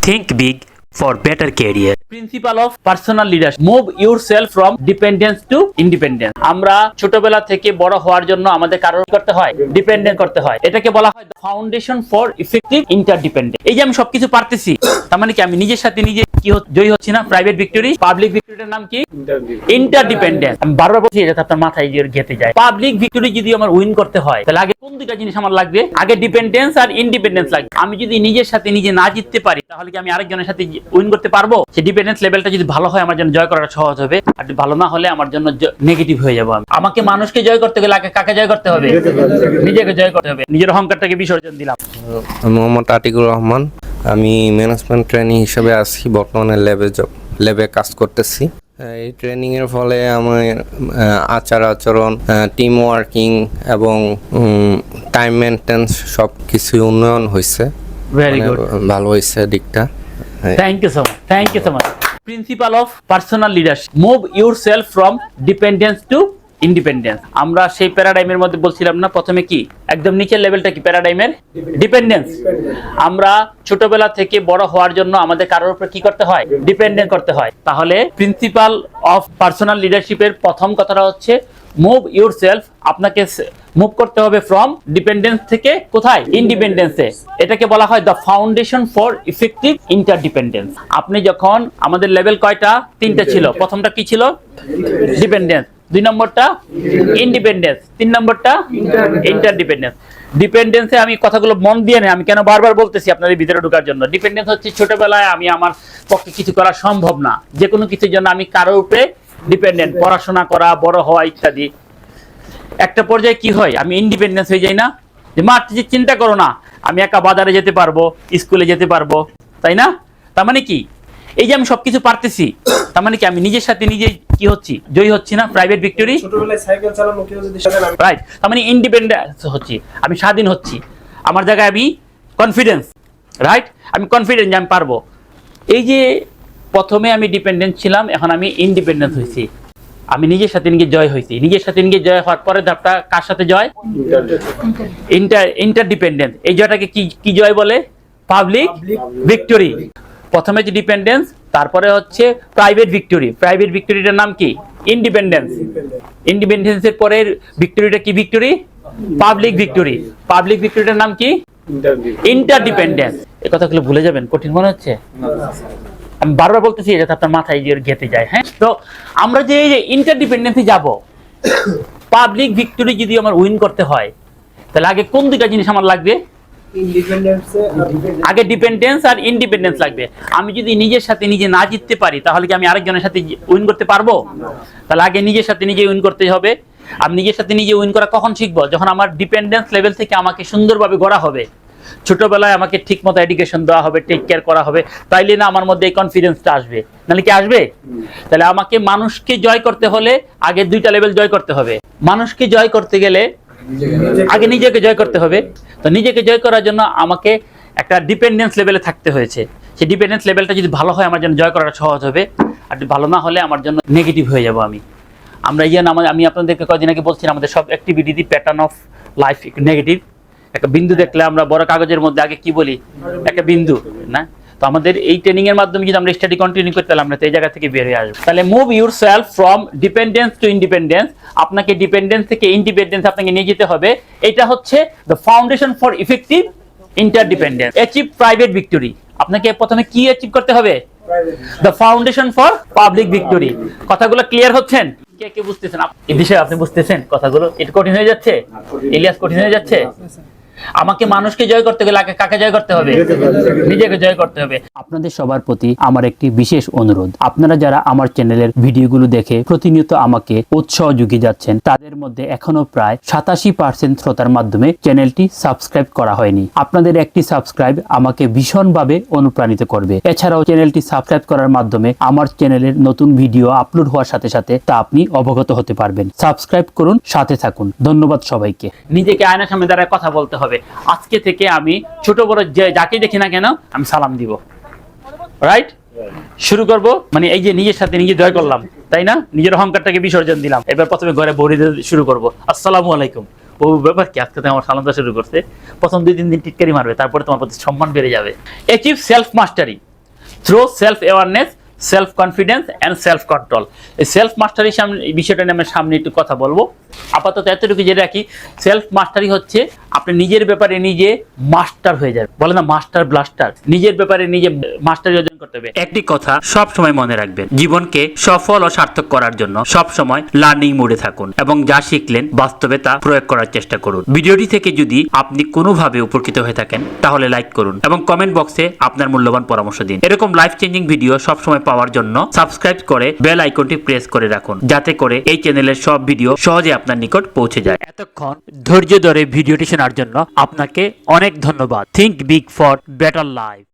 Think big for better career. Principle of personal leadership. Move yourself from dependence to independence. আমরা ছোটবেলা থেকে বড় হওয়ার জন্য আমাদের কারণ করতে হয়, ডিপেন্ডেন্ট করতে হয়। এটাকে বলা হয় the foundation for effective interdependence. এই যে আমি সবকিছু পারতেছি, তার মানে কি আমি নিজের সাথে নিজে কি জয়ী হচ্ছি না? প্রাইভেট ভিক্টরি, পাবলিক ভিক্টরিটার নাম কি? ইন্টারডিপেন্ডেন্স। আমি বারবার বলছি এটা আপনার মাথায় গেঁথে যায়। পাবলিক ভিক্টরি যদি আমার উইন করতে হয় তাহলে আগে কোন দুইটা জিনিস আমার লাগবে? আগে ডিপেন্ডেন্স আর ইন্ডিপেন্ডেন্স লাগবে। আমি যদি নিজের সাথে নিজে না জিততে পারি তাহলে কি আমি আরেকজনের সাথে উইন করতে পারবো? সেই ডিপেন্ডেন্স লেভেলটা যদি ভালো হয় আমার জন্য জয় করাটা সহজ হবে, আর ভালো না হলে আমার জন্য নেগেটিভ হয়ে যাবো। আমাকে মানুষকে জয় করতে গেলে আগে কাকে জয় করতে হবে? নিজেকে জয় করতে হবে। নিজের অহংকারটাকে বিসর্জন দিলাম। মোহাম্মদ আতিকুর রহমান, আমি ম্যানেজমেন্ট ট্রেনিং হিসেবে আছি, বর্তমানে ল্যাবে কাজ করতেছি। এই ট্রেনিং এর ফলে আমার আচরণ, টিম ওয়ার্কিং এবং টাইম মেনটেন্স সব কিছু উন্নয়ন হয়েছে। ভেরি গুড, ভালো হয়েছে দিকটা। Thank you so much, thank you so much. Principle of personal leadership, move yourself from dependence to independence. আমরা সেই প্যারাডাইমের মধ্যে বলছিলাম না প্রথমে কি একদম নিচের লেভেলটা কি প্যারাডাইমের? ডিপেন্ডেন্স। আমরা ছোটবেলা থেকে বড় হওয়ার জন্য আমাদের কারোর উপর কি করতে হয়? ডিপেন্ডেন্ট করতে হয়। তাহলে প্রিন্সিপাল অফ পার্সোনাল লিডারশিপের প্রথম কথাটা হচ্ছে মুভ ইউরসেলফ। আপনাকে মুভ করতে হবে ফ্রম ডিপেন্ডেন্স থেকে কোথায়? ইন্ডিপেন্ডেন্সে। এটাকে বলা হয় দ্য ফাউন্ডেশন ফর ইফেক্টিভ ইন্টারডিপেন্ডেন্স। আপনি যখন আমাদের লেভেল কয়টা? তিনটা ছিল। প্রথমটা কি ছিল? ডিপেন্ডেন্স। 2 নম্বরটা ইন্ডিপেন্ডেন্স, 3 নম্বরটা ইন্টারডিপেন্ডেন্স। ডিপেন্ডেন্সে আমি কথাগুলো মন দিয়ে নেই, আমি কেন বারবার বলতেছি আপনাদের ভিতরে ঢোকার জন্য। ডিপেন্ডেন্স হচ্ছে ছোটবেলায় আমি আমার পক্ষে কিছু করা সম্ভব না, যে কোনো কিছুর জন্য আমি কারোর উপরে ডিপেন্ডেন্ট, পড়াশোনা করা, বড় হওয়া ইত্যাদি। একটা পর্যায়ে কি হয়? আমি ইন্ডিপেন্ডেন্স হয়ে যাই না, যে মা চিন্তা করো না, আমি একা বাজারে যেতে পারবো, স্কুলে যেতে পারবো, তাই না? তার মানে কি এই যে আমি সবকিছু পারতেছি, তার মানে কি আমি নিজের সাথে নিজে কি হচ্ছি? জয়ী হচ্ছি না? প্রাইভেট ভিক্টরি, ছোটবেলায় সাইকেল চালানো কেউ যদি সাথে রাইট। তার মানে ইন্ডিপেন্ডেন্স হচ্ছি, আমি স্বাধীন হচ্ছি। আমার জায়গায় আমি কনফিডেন্স, রাইট। আমি কনফিডেন্ট যে আমি পারবো। এই যে প্রথমে আমি ডিপেন্ডেন্ট ছিলাম, এখন আমি ইন্ডিপেন্ডেন্ট হয়েছি। আমি নিজের সাথে নিজে জয় হয়েছি। নিজের সাথে নিজে জয় হওয়ার পরে ধাপটা কার সাথে জয়? ইন্টারডিপেন্ডেন্স। এই জয়টাকে কি জয় বলে? Public victory. প্রথমে যে ডিপেন্ডেন্স, তারপরে হচ্ছে প্রাইভেট ভিক্টরি। প্রাইভেট ভিক্টরিটার নাম কি? ইন্ডিপেন্ডেন্স। ইন্ডিপেন্ডেন্সের পরে ভিক্টরিটা কি ভিক্টরি? Public victory. পাবলিক ভিক্টরিটার নাম কি? ইন্টারডিপেন্ডেন্স। এই কথাগুলো ভুলে যাবেন, কঠিন মনে হচ্ছে? আমি বারবার বলতেছি এটা আপনার মাথায় গেঁথে যায়। হ্যাঁ, তো আমরা যে এই যে ইন্টারডিপেন্ডেন্সে যাব, পাবলিক ভিক্টরি যদি আমার উইন করতে হয় তাহলে আগে কোন দুইটা জিনিস আমার লাগবে? আগে ডিপেন্ডেন্স আর ইন্ডিপেন্ডেন্স লাগবে। আমি যদি নিজের সাথে নিজে না জিততে পারি তাহলে কি আমি আরেকজনের সাথে উইন করতে পারবো? তাহলে আগে নিজের সাথে নিজে উইন করতে হবে। আমি নিজের সাথে নিজে উইন করা কখন শিখবো? যখন আমার ডিপেন্ডেন্স লেভেল থেকে আমাকে সুন্দরভাবে গড়া হবে। ছোটবেলায় আমাকে ঠিক মতো এডুকেশন দেওয়া হবে, টেক কেয়ার করা হবে, তাইলে না আমার মধ্যে এই কনফিডেন্সটা আসবে। নাহলে কি আসবে? তাহলে আমাকে মানুষকে জয় করতে হলে আগে দুইটা লেভেল জয় করতে হবে। মানুষকে জয় করতে গেলে আগে নিজেকে জয় করতে হবে। তো নিজেকে জয় করার জন্য আমাকে একটা ডিপেন্ডেন্স লেভেলে থাকতে হয়েছে। সেই ডিপেন্ডেন্স লেভেলটা যদি ভালো হয় আমার জন্য জয় করাটা সহজ হবে, আর ভালো না হলে আমার জন্য নেগেটিভ হয়ে যাব। আমরা আমি আপনাদেরকে কয়েকদিন আগে বলছিলাম আমাদের সব activity pattern of life negative. একটা বিন্দু দেখলে আমরা বড় কাগজের মধ্যে আগে কি বলি? একটা বিন্দু, না? তো আমাদের এই ট্রেনিং এর মাধ্যমে যদি আমরা স্টাডি কন্টিনিউ করতে পারলাম, আমরা তো এই জায়গা থেকে বের হয়ে আসবো। তাহলে move yourself from dependence to independence. আপনাকে ডিপেন্ডেন্স থেকে ইন্ডিপেন্ডেন্স আপনাকে নিয়ে যেতে হবে। এটা হচ্ছে the foundation for effective interdependence. Achieve private victory. আপনাকে প্রথমে কি অ্যাচিভ করতে হবে? The foundation for public victory. কথাগুলো ক্লিয়ার হচ্ছেন? কে বুঝতেছেন? এই বিষয়ে আপনি বুঝতেছেন কথাগুলো? এটা কঠিন হয়ে যাচ্ছে? ইলিয়াস, কঠিন হয়ে যাচ্ছে? আমাকে মানুষকে জয় করতে গেলে আগে কাকে জয় করতে হবে? নিজেকে জয় করতে হবে। আপনাদের সবার প্রতি আমার একটি বিশেষ অনুরোধ, আপনারা যারা আমার চ্যানেলের ভিডিওগুলো দেখে প্রতিনিয়ত আমাকে উৎসাহ যুগিয়ে যাচ্ছেন, তাদের মধ্যে এখনো প্রায় 87% শ্রোতার মাধ্যমে চ্যানেলটি সাবস্ক্রাইব করা হয়নি। আপনাদের একটি সাবস্ক্রাইব আমাকে ভীষণভাবে অনুপ্রাণিত করবে। এছাড়াও চ্যানেলটি সাবস্ক্রাইব করার মাধ্যমে আমার চ্যানেলের নতুন ভিডিও আপলোড হওয়ার সাথে সাথে তা আপনি অবগত হতে পারবেন। সাবস্ক্রাইব করুন, সাথে থাকুন। ধন্যবাদ সবাইকে। নিজেকে আয়নার সামনে দাঁড়ায় কথা বলতে হবে। আজকে থেকে আমি ছোট বড় যাকে দেখি না কেন আমি সালাম দিব, রাইট? শুরু করব, মানে এই যে নিজের সাথে নিজে জয় করলাম, তাই না? নিজের অহংকারটাকে বিসর্জন দিলাম। এবার প্রথমে ঘরে বড়ি শুরু করব, আসসালামু আলাইকুম। ও ব্যাপার কি, আজকে তো আমার সালাম দেওয়া শুরু করছে। প্রথম 2-3 দিন টিটকারি মারবে, তারপরে তোমার প্রতি সম্মান বেড়ে যাবে। Achieve self mastery. Through self awareness, self confidence and self control. এই সেলফ মাস্টারি এই বিষয়টা নিয়ে আমি সামনে একটু কথা বলবো। আপাতত এতটুকু জেনে রাখি, সেলফ মাস্টারি হচ্ছে আপনি নিজের ব্যাপারে নিজে মাস্টার হয়ে যাবে, বলে না মাস্টার ব্লাস্টার, নিজের ব্যাপারে নিজে মাস্টারি অর্জন করতে হবে। একটি কথা সব সময় মনে রাখবেন, জীবনকে সফল ও সার্থক করার জন্য সব সময় লার্নিং মোডে থাকুন এবং যা শিখলেন বাস্তবে তা প্রয়োগ করার চেষ্টা করুন। ভিডিওটি থেকে যদি আপনি কোনোভাবে উপকৃত হয়ে থাকেন তাহলে লাইক করুন এবং কমেন্ট বক্সে আপনার মূল্যবান পরামর্শ দিন। এরকম লাইফ চেঞ্জিং ভিডিও সবসময় পাওয়ার জন্য সাবস্ক্রাইব করে বেল আইকনটি প্রেস করে রাখুন, যাতে করে এই চ্যানেলের সব ভিডিও সহজে আপনার নিকট পৌঁছে যায়। এতক্ষণ ধৈর্য ধরে ভিডিওটি শোনার জন্য আপনাকে অনেক ধন্যবাদ। Think big for better life.